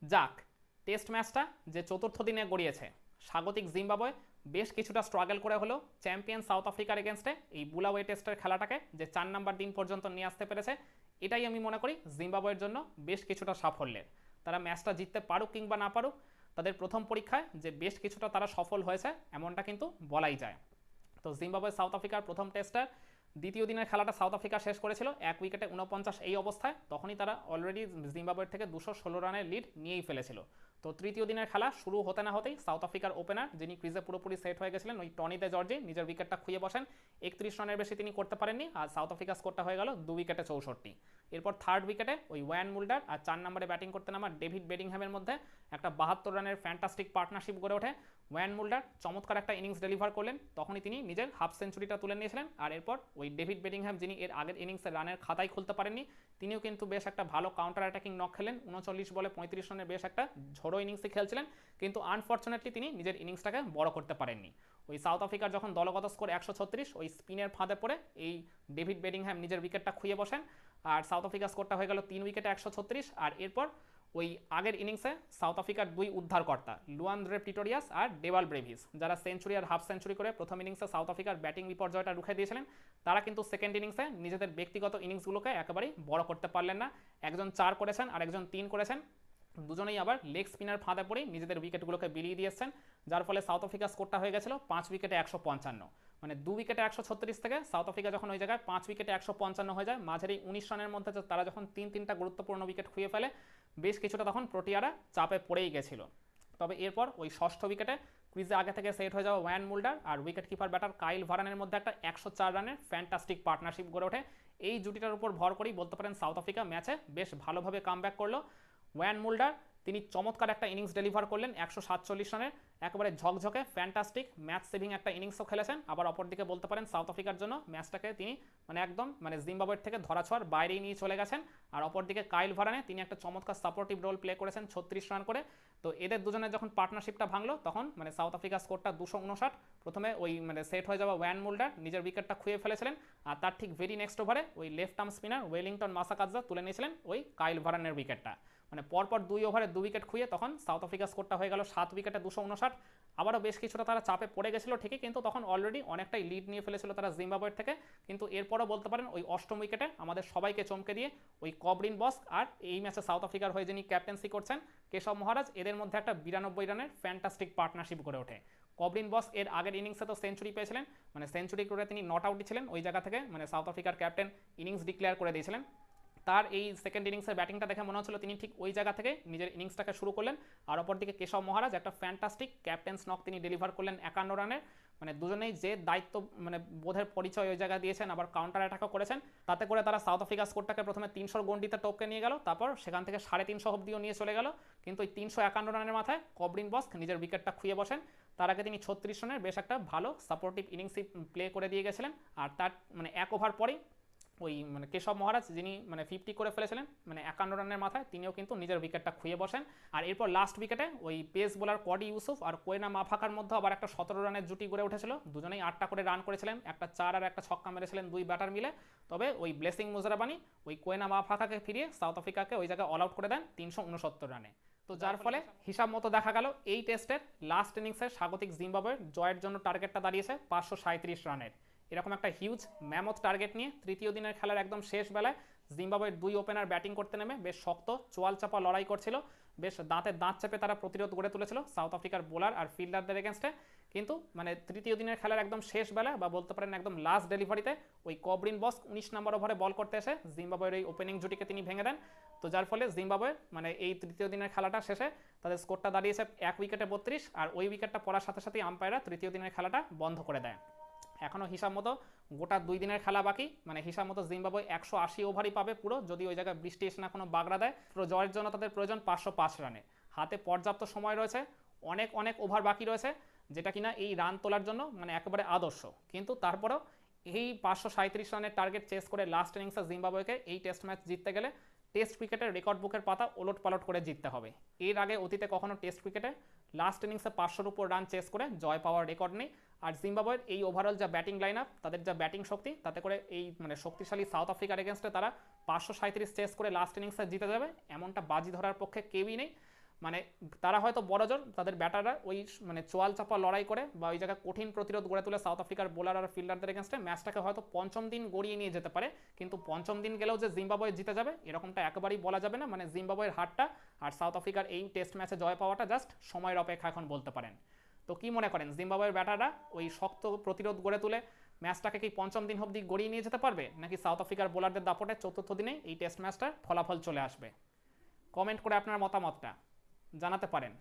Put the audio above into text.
যাক, টেস্ট ম্যাচটা যে চতুর্থ দিনে গড়িয়েছে, স্বাগতিক জিম্বাবুয়ে বেশ কিছুটা স্ট্রাগল করে হলেও চ্যাম্পিয়ন সাউথ আফ্রিকার এগেনস্টে এই বুলাওয়ে টেস্টের খেলাটাকে যে 4 নম্বর দিন পর্যন্ত নিয়ে আসতে পেরেছে, এটাই আমি মনে করি জিম্বাবুয়ের জন্য বেশ কিছুটা সাফল্যের। তারা ম্যাচটা জিততে পারুক কিংবা না পারুক, তাদের প্রথম পরীক্ষায় যে বেশ কিছুটা তারা সফল হয়েছে এমনটা কিন্তু বলাই যায়। তো জিম্বাবুয়ে সাউথ আফ্রিকার প্রথম টেস্টার দ্বিতীয় দিনের খেলাটা সাউথ আফ্রিকা শেষ করেছিল 1 উইকেটে 49 এই অবস্থায়। তখনই তারা অলরেডি জিম্বাবুয়ের থেকে 216 রানের লিড নিয়েই ফেলেছিল। তো তৃতীয় দিনের খেলা শুরু হতে না হতেই সাউথ আফ্রিকার ওপেনার, যিনি ক্রিজে পুরোপুরি সেট হয়ে গেছিলেন, ওই টনি দে জর্জি, নিজের উইকেটটা খুঁয়ে বসেন। 31 রানের বেশি তিনি করতে পারেননি, আর সাউথ আফ্রিকা স্কোরটা হয়ে গেল 2 উইকেটে 64। এরপর থার্ড উইকেটে ওই ওয়ান মুল্ডার আর 4 নম্বরে ব্যাটিং করতে নামা ডেভিড বেডিংহ্যামের মধ্যে একটা 72 রানের ফ্যান্টাস্টিক পার্টনারশিপ গড়ে ওঠে। ওয়ান মুল্ডার চমৎকার একটা ইনিংস ডেলিভার করলেন, তখনই তিনি নিজের হাফ সেঞ্চুরিটা তুলে নিয়েছিলেন। আর এরপর ওই ডেভিড বেডিংহ্যাম, যিনি এর আগের ইনিংসের রানের খাতাই খুলতে পারেননি, তিনিও কিন্তু বেশ একটা ভালো কাউন্টার অ্যাটাকিং নক খেলেন। 39 বলে 35 রানের বেশ একটা ঝোড়ো ইনিংসই খেলছিলেন, কিন্তু আনফর্চুনেটলি তিনি নিজের ইনিংসটাকে বড় করতে পারেননি। ওই সাউথ আফ্রিকার যখন দলগত স্কোর 136, ওই স্পিনের ফাঁদে পড়ে এই ডেভিড বেডিংহ্যাম নিজের উইকেটটা খুঁয়ে বসেন, আর সাউথ আফ্রিকার স্কোরটা হয়ে গেল 3 উইকেটে 136। আর এরপর ওই আগের ইনিংসে সাউথ আফ্রিকার দুই উদ্ধারকর্তা লুয়ান্দ্রে প্রিটোরিয়াস আর ডেভাল ব্রেভিস, যারা সেঞ্চুরি আর হাফ সেঞ্চুরি করে প্রথম ইনিংসে সাউথ আফ্রিকার ব্যাটিং বিপর্যয়টা রুখে দিয়েছিলেন, তারা কিন্তু সেকেন্ড ইনিংসে নিজেদের ব্যক্তিগত ইনিংসগুলোকে একেবারেই বড় করতে পারলেন না। একজন 4 করেছেন আর একজন 3 করেছেন, দুজনেই আবার লেগ স্পিনার ফাঁদে পড়েই নিজেদের উইকেটগুলোকে বিলিয়ে দিয়েছেন, যার ফলে সাউথ আফ্রিকা স্কোরটা হয়ে গেছিল 5 উইকেটে 155। মানে 2 উইকেটে 136 থেকে সাউথ আফ্রিকা যখন ওই জায়গায় 5 উইকেটে 155 হয়ে যায়, মাঝের এই 19 রানের মধ্যে তারা যখন তিনটা গুরুত্বপূর্ণ উইকেট খুঁয়ে ফেলে, বেশ কিছুটা তখন প্রোটিয়ারা চাপে পড়েই গেছিল। তবে এরপর ওই ষষ্ঠ উইকেটে ক্রিজে আগে থেকে সেট হয়ে যাওয়া ওয়ান মুল্ডার আর উইকেট কিপার ব্যাটার কাইল ভারানের মধ্যে একটা 104 রানের ফ্যান্টাস্টিক পার্টনারশিপ গড়ে ওঠে। এই জুটিটার উপর ভর করেই বলতে পারেন সাউথ আফ্রিকা ম্যাচে বেশ ভালোভাবে কামব্যাক করলো। ওয়ান মুল্ডার তিনি চমৎকার একটা ইনিংস ডেলিভার করলেন 147 রানের, একেবারে ঝকঝকে ফ্যান্টাস্টিক ম্যাচ সেভিং একটা ইনিংসও খেলেছেন। আবার অপরদিকে বলতে পারেন সাউথ আফ্রিকার জন্য ম্যাচটাকে তিনি একদম জিম্বাবুয়ের থেকে ধরাছোঁয়ার বাইরেই নিয়ে চলে গেছেন। আর অপরদিকে কাইল ভারানে তিনি একটা চমৎকার সাপোর্টিভ রোল প্লে করেছেন 36 রান করে। তো এদের দুজনের যখন পার্টনারশিপটা ভাঙলো, তখন সাউথ আফ্রিকার স্কোরটা 259। প্রথমে ওই সেট হয়ে যাওয়া ওয়ান মুল্ডার নিজের উইকেটটা খুঁয়ে ফেলেছিলেন, আর তার ঠিক ভেরি নেক্সট ওভারে ওই লেফট আর্ম স্পিনার ওয়েলিংটন মাসাকাজা তুলে নিয়েছিলেন ওই কাইল ভারানের উইকেটটা। পরপর 2 ওভারে 2 উইকেট খুঁয়ে তখন সাউথ আফ্রিকা স্কোরটা হয়ে গেল 7 উইকেটে 259। আবারও বেশ কিছুটা তারা চাপে পড়ে গেছিল ঠিকই, কিন্তু তখন অলরেডি অনেকটাই লিড নিয়ে ফেলেছিল তারা জিম্বাবুয়ের থেকে। কিন্তু এরপরও বলতে পারেন ওই অষ্টম উইকেটে আমাদের সবাইকে চমকে দিয়ে ওই কবরিন বস্ক আর এই ম্যাচে সাউথ আফ্রিকার হয়ে যিনি ক্যাপ্টেন্সি করছেন কেশব মহারাজ, এদের মধ্যে একটা 92 রানের ফ্যান্টাস্টিক পার্টনারশিপ গড়ে ওঠে। কবরিন বস্ক এর আগের ইনিংসে তো সেঞ্চুরি পেয়েছিলেন, সেঞ্চুরি করে তিনি নট আউটই ছিলেন, ওই জায়গা থেকে সাউথ আফ্রিকার ক্যাপ্টেন ইনিংস ডিক্লেয়ার করে দিয়েছিলেন। তার এই সেকেন্ড ইনিংসের ব্যাটিংটা দেখে মনে হচ্ছিল তিনি ঠিক ওই জায়গা থেকে নিজের ইনিংসটাকে শুরু করলেন। আর অপরদিকে কেশব মহারাজ একটা ফ্যান্টাস্টিক ক্যাপ্টেন্স নক তিনি ডেলিভার করলেন 51 রানের। দুজনেই যে দায়িত্ব বোধের পরিচয় ওই জায়গায় দিয়েছেন, আবার কাউন্টার অ্যাটাকও করেছেন। তাতে করে তারা সাউথ আফ্রিকা স্কোরটাকে প্রথমে 300 গন্ডিতে টপকে নিয়ে গেল, তারপর সেখান থেকে 350 অব্দিও নিয়ে চলে গেল। কিন্তু ওই 351 রানের মাথায় কবরিন বস্ক নিজের উইকেটটা খুঁয়ে বসেন। তার আগে তিনি 36 রানের বেশ একটা ভালো সাপোর্টিভ ইনিংসই প্লে করে দিয়ে গেছিলেন। আর তার 1 ওভার পরেই ওই কেশব মহারাজ, যিনি 50 করে ফেলেছিলেন 51 রানের মাথায়, তিনিও কিন্তু নিজের উইকেটটা খুঁয়ে বসেন। আর এরপর লাস্ট উইকেটে ওই পেস বোলার কডি ইউসুফ আর কোয়েনা মাফাকার মধ্যে আবার একটা 17 রানের জুটি গড়ে উঠেছিল। দুজনেই 8টা করে রান করেছিলেন, একটা 4 আর একটা ছক্কা মেরেছিলেন দুই ব্যাটার মিলে। তবে ওই ব্লেসিং মুজারাবানি ওই কোয়েনা মাফাকাকে ফিরিয়ে সাউথ আফ্রিকাকে ওই জায়গায় অল আউট করে দেন 369 রানে। তো যার ফলে হিসাব মতো দেখা গেল এই টেস্টের লাস্ট ইনিংসে স্বাগতিক জিম্বাবুয়ের জয়ের জন্য টার্গেটটা দাঁড়িয়েছে 537 রানের। এরকম একটা হিউজ ম্যামথ টার্গেট নিয়ে তৃতীয় দিনের খেলার একদম শেষ বেলায় জিম্বাবুয়ের দুই ওপেনার ব্যাটিং করতে নেমে বেশ শক্ত চোয়াল চাপা লড়াই করছিল, বেশ দাঁতে দাঁত চেপে তারা প্রতিরোধ গড়ে তুলেছিল সাউথ আফ্রিকার বোলার আর ফিল্ডারদের এগেনস্টে। কিন্তু তৃতীয় দিনের খেলার একদম শেষ বেলা বা বলতে পারেন একদম লাস্ট ডেলিভারিতে ওই কবরিন বস্ক 19 নম্বর ওভারে বল করতে এসে জিম্বাবুয়ের এই ওপেনিং জুটিকে তিনি ভেঙে দেন। তো যার ফলে জিম্বাবুয়ের এই তৃতীয় দিনের খেলাটা শেষে তাদের স্কোরটা দাঁড়িয়েছে 1 উইকেটে 32। আর ওই উইকেটটা পড়ার সাথে সাথেই আম্পায়াররা তৃতীয় দিনের খেলাটা বন্ধ করে দেয়। এখনও হিসাব মতো গোটা 2 দিনের খেলা বাকি, হিসাব মতো জিম্বাবুয়ে 180 ওভারই পাবে পুরো, যদি ওই জায়গায় বৃষ্টি এসে না কোনো বাগড়া দেয়। পুরো জয়ের জন্য তাদের প্রয়োজন 505 রানে। হাতে পর্যাপ্ত সময় রয়েছে, অনেক অনেক ওভার বাকি রয়েছে, যেটা কিনা এই রান তোলার জন্য একেবারে আদর্শ। কিন্তু তারপরেও এই 537 রানের টার্গেট চেস করে লাস্ট ইনিংসে জিম্বাবুয়েকে এই টেস্ট ম্যাচ জিততে গেলে টেস্ট ক্রিকেটের রেকর্ড বুকের পাতা ওলট পালট করে জিততে হবে। এর আগে অতীতে কখনো টেস্ট ক্রিকেটে লাস্ট ইনিংসে 500-র উপর রান চেস করে জয় পাওয়ার রেকর্ড নেই। আর জিম্বাবুয়ের এই ওভারঅল যা ব্যাটিং লাইন আপ, তাদের যা ব্যাটিং শক্তি, তাতে করে এই শক্তিশালী সাউথ আফ্রিকার এগেনস্টে তারা 537 চেস করে লাস্ট ইনিংসে জিতে যাবে এমনটা বাজি ধরার পক্ষে কেউই নেই। মানে তারা হয়তো বড়জোর তাদের ব্যাটাররা ওই মানে চোয়াল চাপা লড়াই করে বা ওই জায়গায় কঠিন প্রতিরোধ গড়ে তুলে সাউথ আফ্রিকার বোলার আর ফিল্ডারদের এগেনস্টে ম্যাচটাকে হয়তো পঞ্চম দিন গড়িয়ে নিয়ে যেতে পারে, কিন্তু পঞ্চম দিন গেলেও যে জিম্বাবুয়ে জিতে যাবে এরকমটা একেবারেই বলা যাবে না। মানে জিম্বাবুয়ের হারটা আর সাউথ আফ্রিকার এই টেস্ট ম্যাচে জয় পাওয়াটা জাস্ট সময়ের অপেক্ষা এখন বলতে পারেন। তো কি মনে করেন, জিম্বাবুয়ের ব্যাটাররা ওই শক্ত প্রতিরোধ গড়ে তুলে ম্যাচটাকে কি পঞ্চম দিন অবধি গড়িয়ে নিয়ে যেতে পারবে, নাকি সাউথ আফ্রিকার বোলারদের দাপটে চতুর্থ দিনে এই টেস্ট ম্যাচটার ফলাফল চলে আসবে? কমেন্ট করে আপনার মতামতটা জানাতে পারেন।